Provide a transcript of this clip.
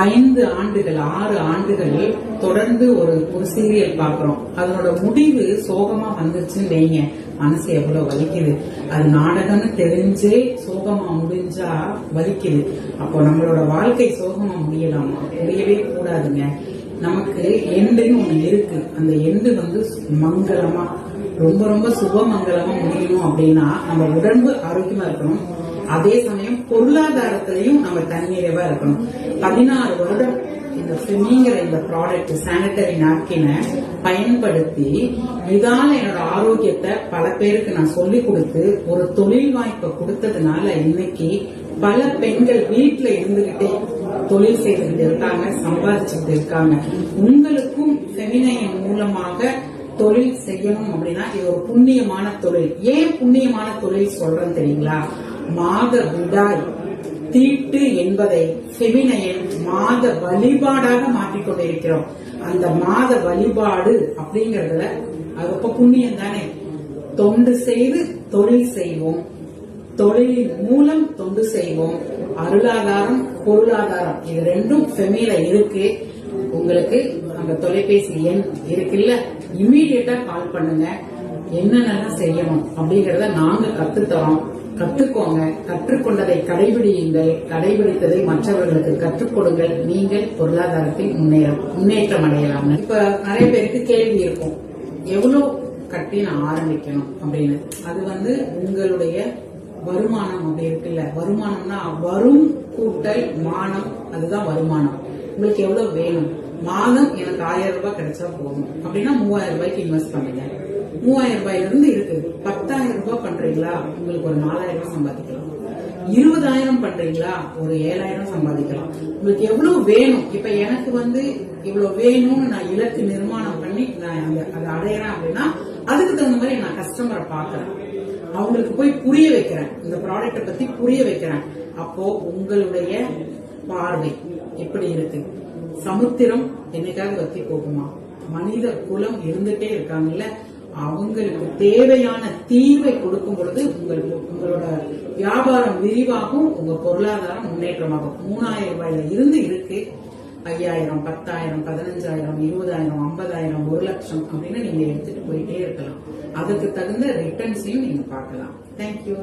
5 ஆண்டுகள் 6 ஆண்டுகள் தொடர்ந்து ஒரு சீரியல் பாக்குறோம். அதனோட முடிவு சோகமா வந்துருச்சுன்னு வைங்க, மனசு எவ்வளவு வலிக்குது. அது நாடகம்னு தெரிஞ்சே சோகமா முடிஞ்சா வலிக்குது. அப்போ நம்மளோட வாழ்க்கை சோகமா முடியலாமா? முடியவே கூடாதுங்க. நமக்கு எண்டுன்னு ஒண்ணு இருக்கு. அந்த எண்டு மங்களமா, ரொம்ப ரொம்ப சுபமங்கலமா முடியணும் அப்படின்னா நம்ம உடம்பு ஆரோக்கியமா இருக்கணும். அதே சமயம் பொருளாதாரத்திலையும் நம்ம தன்னிறைவா இருக்கணும். 16 வருடம் இந்த ஃபெமிங்கிற இந்த ப்ராடக்ட் சானிட்டரி நாப்கினை பயன்படுத்தி இதால என்னோட ஆரோக்கியத்தை பல பேருக்கு நான் சொல்லி கொடுத்து ஒரு தொழில் வாய்ப்பை கொடுத்ததுனால இன்னைக்கு பல பெண்கள் வீட்டுல இருந்துகிட்டே தொழில் செய்துகிட்டு இருக்காங்க, சம்பாதிச்சுட்டு இருக்காங்க. உங்களுக்கும் ஃபெமினைன் மூலமாக தொழில் செய்யணும் அப்படின்னா இது ஒரு புண்ணியமான தொழில். ஏன் புண்ணியமான தொழில் சொல்றேன்னு தெரியுங்களா? மாத விடாய் தீட்டு என்பதை ஃபெமினைன் மாத வழிபாடாக மாற்றிக்கொண்டிருக்கிறோம். அந்த மாத வழிபாடு அப்படிங்கறதுல அது ரொம்ப புண்ணியம் தானே. தொண்டு செய்து தொழில் செய்வோம், தொழிலின் மூலம் தொண்டு செய்வோம். அருளாதாரம் பொருளாதாரம் இது ரெண்டும் ஃபெமில இருக்கு. உங்களுக்கு அந்த தொலைபேசி எண் இருக்குல்ல, இம்மீடியட்டா கால் பண்ணுங்க. என்னென்னலாம் செய்யணும் அப்படிங்கறத நாங்க கத்துத்தரோம். கற்றுக்கோங்க. கற்றுக்கொண்டதை கடைபிடியுங்கள். கடைபிடித்ததை மற்றவர்களுக்கு கற்றுக் கொடுங்கள். நீங்கள் பொருளாதாரத்தில் முன்னேற்றம் அடையலாம். இப்ப நிறைய பேருக்கு கேள்வி இருக்கும், எவ்வளவு கட்டி நான் ஆரம்பிக்கணும் அப்படின்னு. அது உங்களுடைய வருமானம் அப்படி இருக்குல்ல. வருமானம்னா வரும் கூட்டல் மானம், அதுதான் வருமானம். உங்களுக்கு எவ்வளவு வேணும்? மாதம் எனக்கு 1000 ரூபாய் கிடைச்சா போதும் அப்படின்னா 3000 ரூபாய்க்கு இன்வெஸ்ட் பண்ணுங்க. 3000 ரூபாயில இருந்து இருக்கு. 10,000 ரூபாய் பண்றீங்களா, உங்களுக்கு ஒரு 4000 ரூபாய் சம்பாதிக்கலாம். 20,000 பண்றீங்களா, ஒரு 7,000 சம்பாதிக்கலாம். உங்களுக்கு எவ்வளவு வேணும்? இப்ப எனக்கு இவ்வளவு வேணும்னு நான் இலக்கு நிர்மாணம் பண்ணி நான் அதை அடையறேன் அப்படின்னா அதுக்கு தகுந்த மாதிரி நான் கஸ்டமரை பாக்குறேன், அவங்களுக்கு போய் புரிய வைக்கிறேன், இந்த ப்ராடக்ட பத்தி புரிய வைக்கிறேன். அப்போ உங்களுடைய பார்வை எப்படி இருக்கு? சமுத்திரம் என்னைக்காவது வத்தி போகுமா? மனித குலம் இருந்துட்டே இருக்காங்கல்ல, அவங்களுக்கு தேவையான தீர்வை கொடுக்கும் பொழுது உங்களோட வியாபாரம் விரிவாகும், உங்க பொருளாதாரம் முன்னேற்றமாகும். 3000 ரூபாயில இருந்து இருக்கு 5000, 10,000, 15,000, 20,000, 50,000, 1 லட்சம் அப்படின்னு நீங்க எடுத்துட்டு போயிட்டே இருக்கலாம். அதுக்கு தகுந்த ரிட்டர்ன்ஸையும் நீங்க பார்க்கலாம். தேங்க்யூ.